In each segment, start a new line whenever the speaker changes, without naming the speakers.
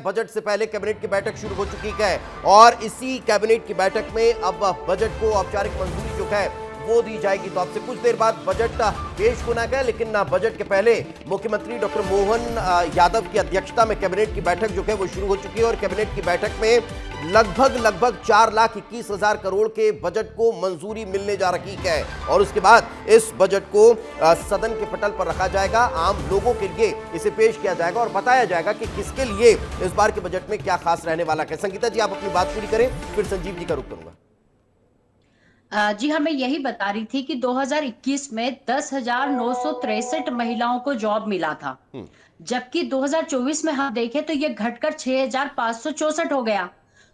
Budget से पहले cabinet की बैठक शुरू हो चुकी है और इसी कैबिनेट की बैठक में अब बजट को औपचारिक मंजूरी जो है वो दी जाएगी। तो अब से कुछ देर बाद बजट पेश होना है, लेकिन बजट के पहले मुख्यमंत्री डॉक्टर मोहन यादव की अध्यक्षता में कैबिनेट की बैठक जो है वो शुरू हो चुकी है और कैबिनेट की बैठक में लगभग 4,21,000 करोड़ के बजट को मंजूरी मिलने जा रही है और उसके बाद इस बजट को सदन के पटल पर रखा जाएगा। आम लोगों के लिए इसे पेश किया जाएगा और बताया जाएगा कि किसके लिए इस बार के बजट में क्या खास रहने वाला है। संगीता जी, आप अपनी बात पूरी करें, फिर संजीव जी का रुख करूंगा।
जी हाँ, मैं यही बता रही थी कि 2021 में 10,963 महिलाओं को जॉब मिला था, जबकि 2024 में हम देखें तो ये घटकर 6,564 हो गया।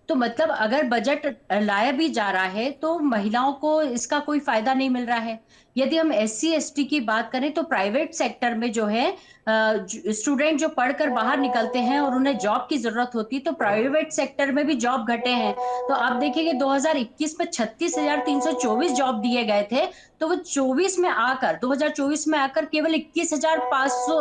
तो मतलब अगर बजट लाया भी जा रहा है तो महिलाओं को इसका कोई फायदा नहीं मिल रहा है। यदि हम एससी एसटी की बात करें तो प्राइवेट सेक्टर में जो है स्टूडेंट जो पढ़कर बाहर निकलते हैं और उन्हें जॉब की जरूरत होती है तो प्राइवेट सेक्टर में भी जॉब घटे हैं। तो आप देखिए 2021 में 36,324 जॉब दिए गए थे, तो वो 2024 में आकर केवल 21,500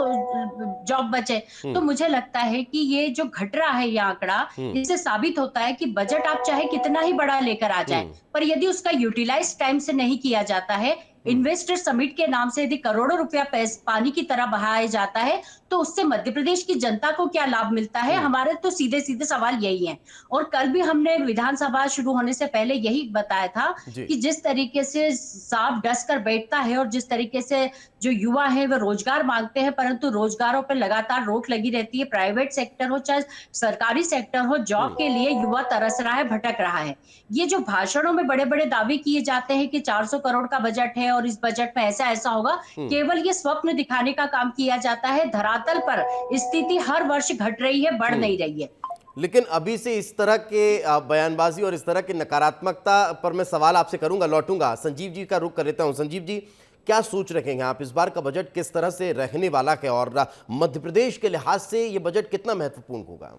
जॉब बचे। तो मुझे लगता है कि ये जो घट रहा है ये आंकड़ा, इससे साबित होता है कि बजट आप चाहे कितना ही बड़ा लेकर आ जाए, पर यदि उसका यूटिलाइज टाइम से नहीं किया जाता है, इन्वेस्टर समिट के नाम से यदि करोड़ों रुपया पानी की तरह बहाया जाता है, तो उससे मध्य प्रदेश की जनता को क्या लाभ मिलता है? हमारे तो सीधे सीधे सवाल यही है। और कल भी हमने विधानसभा शुरू होने से पहले यही बताया था कि जिस तरीके से सांप डस कर बैठता है और जिस तरीके से जो युवा है वो रोजगार मांगते हैं, परंतु रोजगारों पर लगातार रोक लगी रहती है। प्राइवेट सेक्टर हो चाहे सरकारी सेक्टर हो, जॉब के लिए युवा तरस रहा है, भटक रहा है। ये जो भाषणों में बड़े बड़े दावे किए जाते हैं कि 400 करोड़ का बजट है और इस बजट में ऐसा ऐसा होगा, केवल ये स्वप्न दिखाने का काम किया जाता है। धरातल पर स्थिति हर वर्ष घट रही है, बढ़ नहीं रही है।
लेकिन अभी से इस तरह के बयानबाजी और इस तरह की नकारात्मकता पर मैं सवाल आपसे करूंगा, लौटूंगा। संजीव जी का रुख कर लेता हूं। संजीव जी, क्या सोच रखेंगे आप, इस बार का बजट किस तरह से रहने वाला है और मध्य प्रदेश के लिहाज से ये बजट कितना महत्वपूर्ण होगा?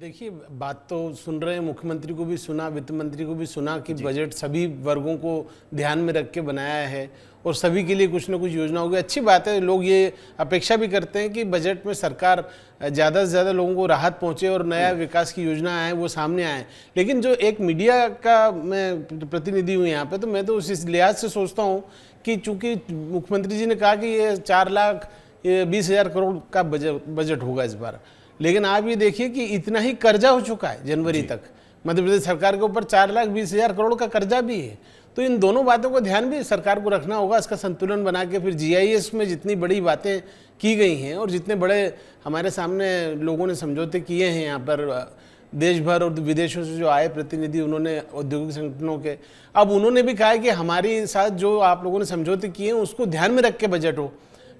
देखिए, बात तो सुन रहे हैं, मुख्यमंत्री को भी सुना, वित्त मंत्री को भी सुना कि बजट सभी वर्गों को ध्यान में रख के बनाया है और सभी के लिए कुछ ना कुछ योजना होगी। अच्छी बात है, लोग ये अपेक्षा भी करते हैं कि बजट में सरकार ज़्यादा से ज़्यादा लोगों को राहत पहुंचे और नया विकास की योजना आए वो सामने आए। लेकिन जो एक मीडिया का मैं प्रतिनिधि हूँ यहाँ पे, तो मैं तो उस लिहाज से सोचता हूँ कि चूँकि मुख्यमंत्री जी ने कहा कि ये 4,20,000 करोड़ का बजट होगा इस बार, लेकिन आप ये देखिए कि इतना ही कर्जा हो चुका है जनवरी तक। मध्य प्रदेश सरकार के ऊपर 4,20,000 करोड़ का कर्जा भी है। तो इन दोनों बातों का ध्यान भी सरकार को रखना होगा, इसका संतुलन बना के फिर जीआईएस में जितनी बड़ी बातें की गई हैं और जितने बड़े हमारे सामने लोगों ने समझौते किए हैं यहाँ पर देश भर और विदेशों से जो आए प्रतिनिधि, उन्होंने औद्योगिक संगठनों के, अब उन्होंने भी कहा है कि हमारे साथ जो आप लोगों ने समझौते किए हैं उसको ध्यान में रख के बजट हो।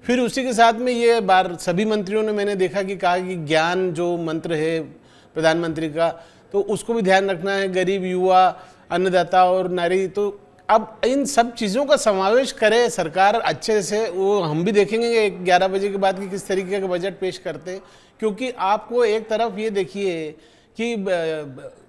फिर उसी के साथ में ये बार सभी मंत्रियों ने मैंने देखा कि कहा कि ज्ञान जो मंत्र है प्रधानमंत्री का, तो उसको भी ध्यान रखना है, गरीब, युवा, अन्नदाता और नारी। तो अब इन सब चीज़ों का समावेश करे सरकार अच्छे से, वो हम भी देखेंगे 11 बजे के बाद कि किस तरीके का बजट पेश करते हैं। क्योंकि आपको एक तरफ ये देखिए कि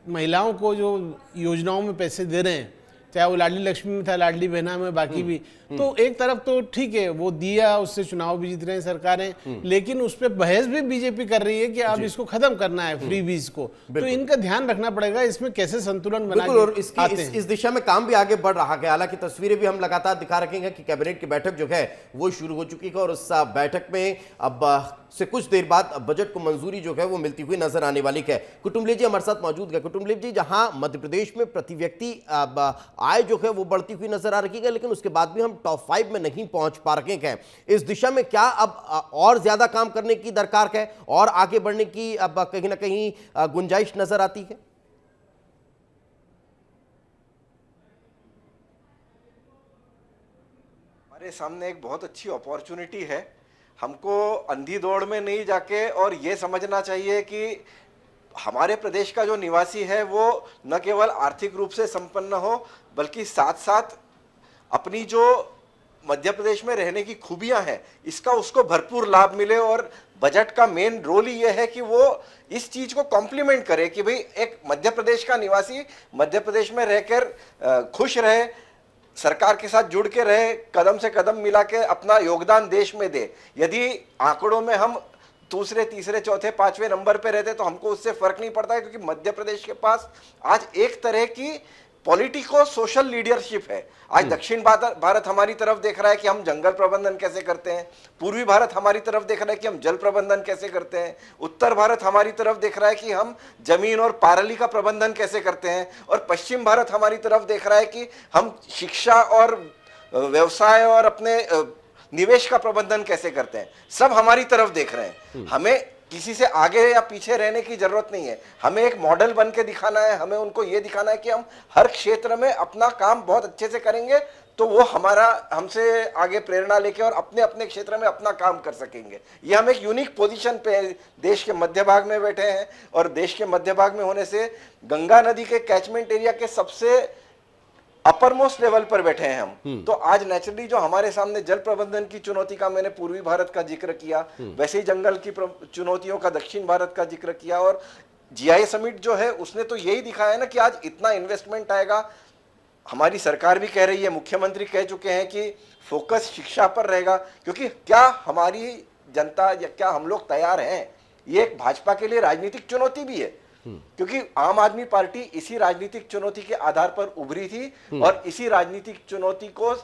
महिलाओं को जो योजनाओं में पैसे दे रहे हैं, चाहे वो लाडली लक्ष्मी में था, लाडली बहना में, बाकी भी, तो एक तरफ तो ठीक है वो दिया, उससे चुनाव भी जीत रहे हैं सरकारें, लेकिन उस पर बहस भी बीजेपी कर रही है कि अब इसको खत्म करना है फ्री बीज को। तो इनका ध्यान रखना पड़ेगा, इसमें कैसे संतुलन बना के
इस दिशा में काम भी आगे बढ़ रहा है। हालांकि तस्वीरें भी हम लगातार दिखा रखेंगे कि कैबिनेट की बैठक जो है वो शुरू हो चुकी है और उस बैठक में अब से कुछ देर बाद बजट को मंजूरी जो है वो मिलती हुई नजर आने वाली है। कुटुंबले जी हमारे साथ मौजूद है। कुटुंबले जी, जहां मध्य प्रदेश में प्रति व्यक्ति आय जो है वो बढ़ती हुई नजर आ रही है, लेकिन उसके बाद भी हम टॉप 5 में नहीं पहुंच पा रहे हैं, इस दिशा में क्या अब और ज्यादा काम करने की दरकार है और आगे बढ़ने की अब कहीं ना कहीं गुंजाइश नजर आती है?
हमारे सामने एक बहुत अच्छी अपॉर्चुनिटी है। हमको अंधी दौड़ में नहीं जाके और ये समझना चाहिए कि हमारे प्रदेश का जो निवासी है वो न केवल आर्थिक रूप से संपन्न हो, बल्कि साथ साथ अपनी जो मध्य प्रदेश में रहने की खूबियां हैं इसका उसको भरपूर लाभ मिले। और बजट का मेन रोल ही यह है कि वो इस चीज को कॉम्प्लीमेंट करे कि भाई एक मध्य प्रदेश का निवासी मध्य प्रदेश में रहकर खुश रहे, सरकार के साथ जुड़ के रहे, कदम से कदम मिला के अपना योगदान देश में दे। यदि आंकड़ों में हम दूसरे तीसरे चौथे पांचवें नंबर पे रहते तो हमको उससे फर्क नहीं पड़ता है, क्योंकि मध्य प्रदेश के पास आज एक तरह की पॉलिटिको सोशल लीडरशिप है। आज दक्षिण भारत हमारी तरफ देख रहा है कि हम जंगल प्रबंधन कैसे करते हैं, पूर्वी भारत हमारी तरफ देख रहा है कि हम जल प्रबंधन कैसे करते हैं, उत्तर भारत हमारी तरफ देख रहा है कि हम जमीन और पारली का प्रबंधन कैसे करते हैं, और पश्चिम भारत हमारी तरफ देख रहा है कि हम शिक्षा और व्यवसाय और अपने निवेश का प्रबंधन कैसे करते हैं। सब हमारी तरफ देख रहे हैं। हमें किसी से आगे या पीछे रहने की जरूरत नहीं है, हमें एक मॉडल बन के दिखाना है। हमें उनको ये दिखाना है कि हम हर क्षेत्र में अपना काम बहुत अच्छे से करेंगे, तो वो हमसे आगे प्रेरणा लेके और अपने अपने क्षेत्र में अपना काम कर सकेंगे। ये हम एक यूनिक पोजीशन पे देश के मध्य भाग में बैठे हैं, और देश के मध्य भाग में होने से गंगा नदी के कैचमेंट एरिया के सबसे अपर मोस्ट लेवल पर बैठे हैं हम। तो आज नेचुरली जो हमारे सामने जल प्रबंधन की चुनौती का मैंने पूर्वी भारत का जिक्र किया, वैसे ही जंगल की चुनौतियों का दक्षिण भारत का जिक्र किया। और जीआई समिट जो है उसने तो यही दिखाया है ना कि आज इतना इन्वेस्टमेंट आएगा। हमारी सरकार भी कह रही है, मुख्यमंत्री कह चुके हैं कि फोकस शिक्षा पर रहेगा, क्योंकि क्या हमारी जनता या क्या हम लोग तैयार हैं, ये एक भाजपा के लिए राजनीतिक चुनौती भी है, क्योंकि आम आदमी पार्टी इसी राजनीतिक चुनौती के आधार पर उभरी थी, और इसी राजनीतिक चुनौती को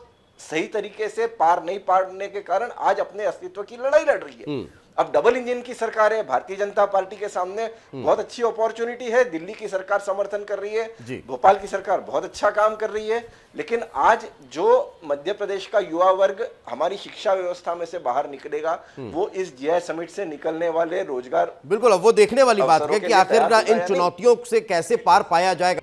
सही तरीके से पार नहीं पाने के कारण आज अपने अस्तित्व की लड़ाई लड़ रही है। अब डबल इंजन की सरकार है, भारतीय जनता पार्टी के सामने बहुत अच्छी अपॉर्चुनिटी है। दिल्ली की सरकार समर्थन कर रही है, भोपाल की सरकार बहुत अच्छा काम कर रही है, लेकिन आज जो मध्य प्रदेश का युवा वर्ग हमारी शिक्षा व्यवस्था में से बाहर निकलेगा, वो इस जीआई समिट से निकलने वाले रोजगार,
बिल्कुल अब वो देखने वाली बात है कि आखिर इन चुनौतियों से कैसे पार पाया जाएगा।